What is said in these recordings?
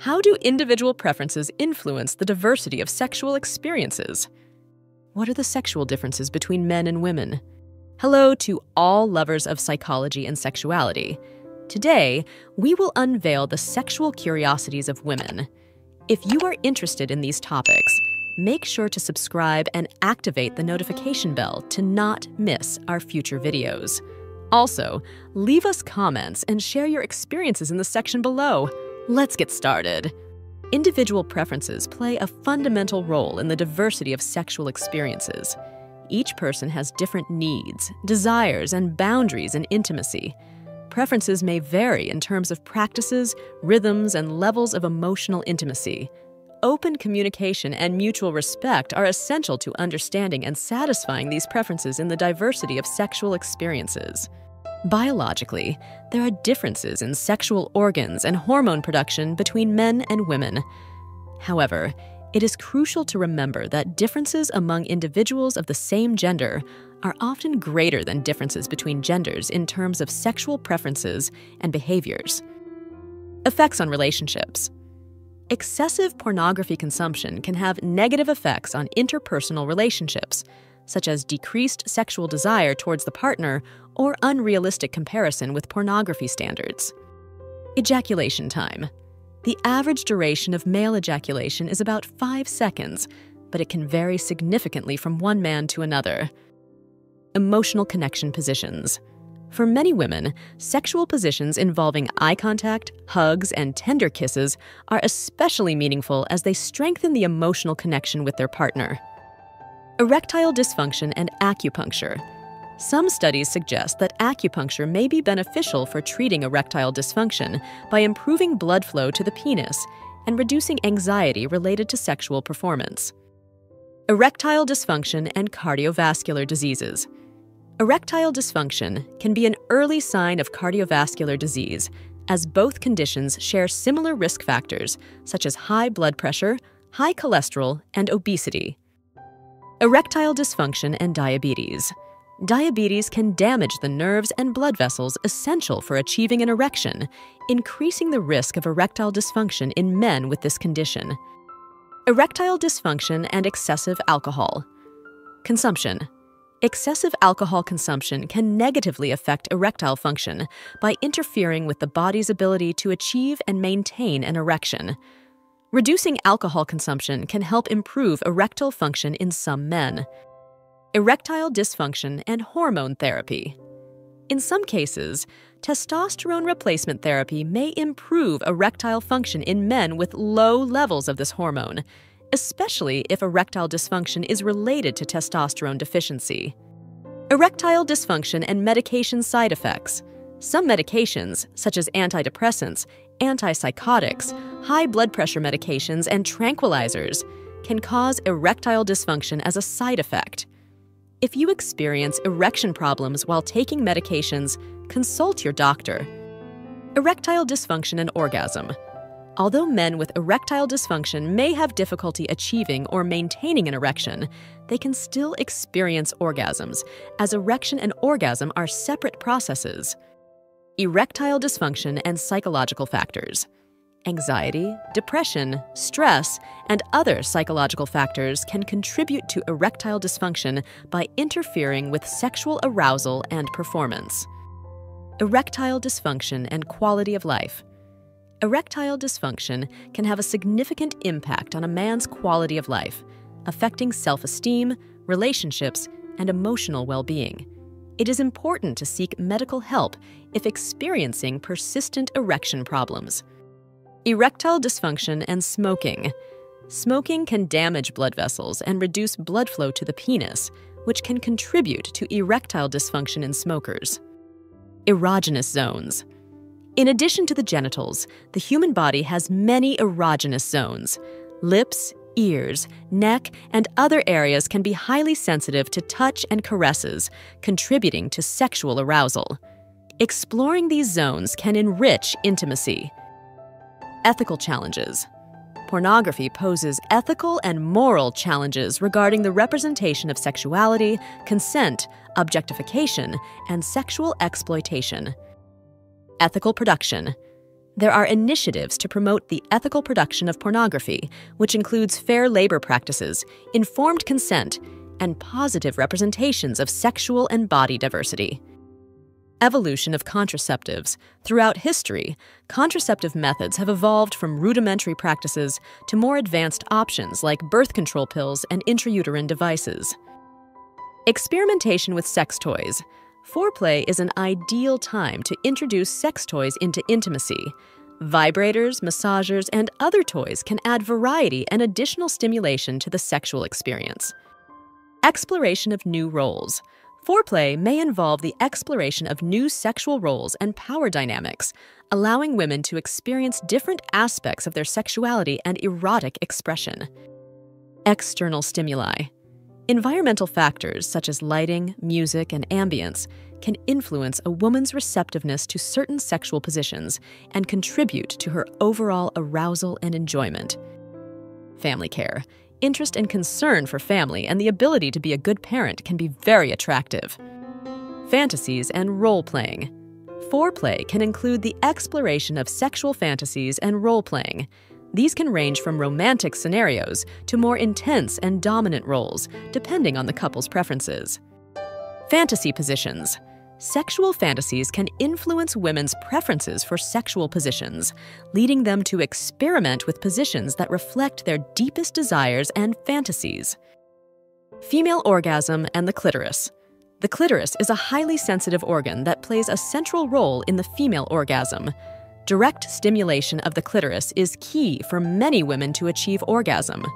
How do individual preferences influence the diversity of sexual experiences? What are the sexual differences between men and women? Hello to all lovers of psychology and sexuality. Today, we will unveil the sexual curiosities of women. If you are interested in these topics, make sure to subscribe and activate the notification bell to not miss our future videos. Also, leave us comments and share your experiences in the section below. Let's get started. Individual preferences play a fundamental role in the diversity of sexual experiences. Each person has different needs, desires, and boundaries in intimacy. Preferences may vary in terms of practices, rhythms, and levels of emotional intimacy. Open communication and mutual respect are essential to understanding and satisfying these preferences in the diversity of sexual experiences. Biologically, there are differences in sexual organs and hormone production between men and women. However, it is crucial to remember that differences among individuals of the same gender are often greater than differences between genders in terms of sexual preferences and behaviors. Effects on relationships. Excessive pornography consumption can have negative effects on interpersonal relationships, such as decreased sexual desire towards the partner or unrealistic comparison with pornography standards. Ejaculation time. The average duration of male ejaculation is about 5 seconds, but it can vary significantly from one man to another. Emotional connection positions. For many women, sexual positions involving eye contact, hugs, and tender kisses are especially meaningful as they strengthen the emotional connection with their partner. Erectile dysfunction and acupuncture. Some studies suggest that acupuncture may be beneficial for treating erectile dysfunction by improving blood flow to the penis and reducing anxiety related to sexual performance. Erectile dysfunction and cardiovascular diseases. Erectile dysfunction can be an early sign of cardiovascular disease, as both conditions share similar risk factors such as high blood pressure, high cholesterol, and obesity. Erectile dysfunction and diabetes. Diabetes can damage the nerves and blood vessels essential for achieving an erection, increasing the risk of erectile dysfunction in men with this condition. Erectile dysfunction and excessive alcohol consumption. Excessive alcohol consumption can negatively affect erectile function by interfering with the body's ability to achieve and maintain an erection. Reducing alcohol consumption can help improve erectile function in some men. Erectile dysfunction and hormone therapy. In some cases, testosterone replacement therapy may improve erectile function in men with low levels of this hormone, especially if erectile dysfunction is related to testosterone deficiency. Erectile dysfunction and medication side effects. Some medications, such as antidepressants, antipsychotics, high blood pressure medications, and tranquilizers, can cause erectile dysfunction as a side effect. If you experience erection problems while taking medications, consult your doctor. Erectile dysfunction and orgasm. Although men with erectile dysfunction may have difficulty achieving or maintaining an erection, they can still experience orgasms, as erection and orgasm are separate processes. Erectile dysfunction and psychological factors. Anxiety, depression, stress, and other psychological factors can contribute to erectile dysfunction by interfering with sexual arousal and performance. Erectile dysfunction and quality of life. Erectile dysfunction can have a significant impact on a man's quality of life, affecting self-esteem, relationships, and emotional well-being. It is important to seek medical help if experiencing persistent erection problems. Erectile dysfunction and smoking. Smoking can damage blood vessels and reduce blood flow to the penis, which can contribute to erectile dysfunction in smokers. Erogenous zones. In addition to the genitals, the human body has many erogenous zones. Lips, ears, neck, and other areas can be highly sensitive to touch and caresses, contributing to sexual arousal. Exploring these zones can enrich intimacy. Ethical challenges. Pornography poses ethical and moral challenges regarding the representation of sexuality, consent, objectification, and sexual exploitation. Ethical production. There are initiatives to promote the ethical production of pornography, which includes fair labor practices, informed consent, and positive representations of sexual and body diversity. Evolution of contraceptives. Throughout history, contraceptive methods have evolved from rudimentary practices to more advanced options like birth control pills and intrauterine devices. Experimentation with sex toys. Foreplay is an ideal time to introduce sex toys into intimacy. Vibrators, massagers, and other toys can add variety and additional stimulation to the sexual experience. Exploration of new roles. Foreplay may involve the exploration of new sexual roles and power dynamics, allowing women to experience different aspects of their sexuality and erotic expression. External stimuli. Environmental factors such as lighting, music, and ambience can influence a woman's receptiveness to certain sexual positions and contribute to her overall arousal and enjoyment. Family care. Interest and concern for family and the ability to be a good parent can be very attractive. Fantasies and role-playing. Foreplay can include the exploration of sexual fantasies and role-playing. These can range from romantic scenarios to more intense and dominant roles, depending on the couple's preferences. Fantasy positions. Sexual fantasies can influence women's preferences for sexual positions, leading them to experiment with positions that reflect their deepest desires and fantasies. Female orgasm and the clitoris. The clitoris is a highly sensitive organ that plays a central role in the female orgasm. Direct stimulation of the clitoris is key for many women to achieve orgasm.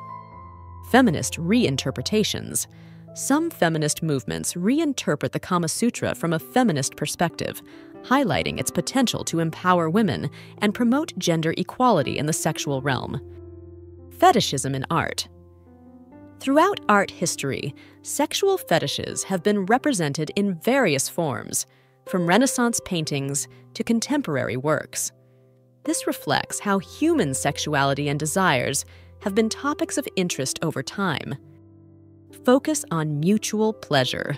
Feminist reinterpretations. Some feminist movements reinterpret the Kama Sutra from a feminist perspective, highlighting its potential to empower women and promote gender equality in the sexual realm. Fetishism in art. Throughout art history, sexual fetishes have been represented in various forms, from Renaissance paintings to contemporary works. This reflects how human sexuality and desires have been topics of interest over time. Focus on mutual pleasure.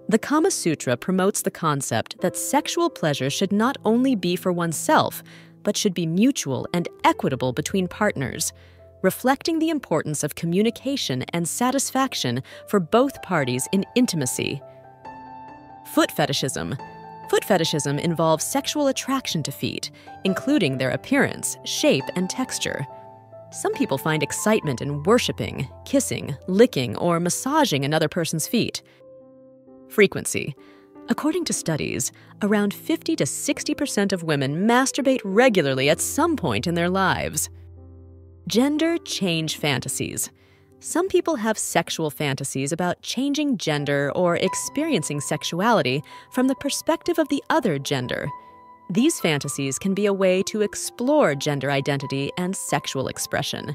The Kama Sutra promotes the concept that sexual pleasure should not only be for oneself, but should be mutual and equitable between partners, reflecting the importance of communication and satisfaction for both parties in intimacy. Foot fetishism. Foot fetishism involves sexual attraction to feet, including their appearance, shape, and texture. Some people find excitement in worshiping, kissing, licking, or massaging another person's feet. Frequency. According to studies, around 50 to 60% of women masturbate regularly at some point in their lives. Gender change fantasies. Some people have sexual fantasies about changing gender or experiencing sexuality from the perspective of the other gender. These fantasies can be a way to explore gender identity and sexual expression.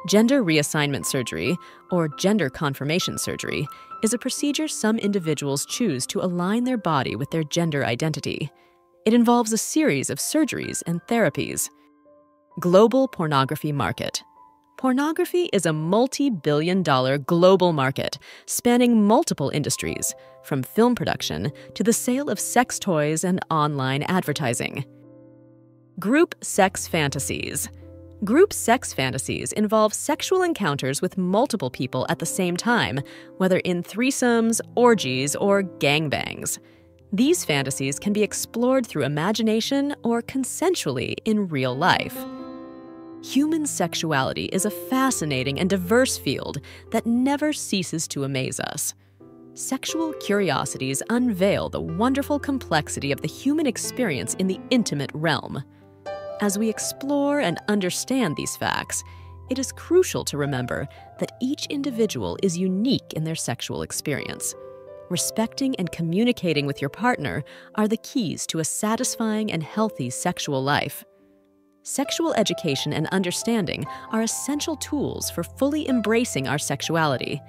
Gender reassignment surgery, or gender confirmation surgery, is a procedure some individuals choose to align their body with their gender identity. It involves a series of surgeries and therapies. Global pornography market. Pornography is a multi-billion-dollar global market spanning multiple industries, from film production to the sale of sex toys and online advertising. Group sex fantasies. Group sex fantasies involve sexual encounters with multiple people at the same time, whether in threesomes, orgies, or gangbangs. These fantasies can be explored through imagination or consensually in real life. Human sexuality is a fascinating and diverse field that never ceases to amaze us. Sexual curiosities unveil the wonderful complexity of the human experience in the intimate realm. As we explore and understand these facts, it is crucial to remember that each individual is unique in their sexual experience. Respecting and communicating with your partner are the keys to a satisfying and healthy sexual life. Sexual education and understanding are essential tools for fully embracing our sexuality.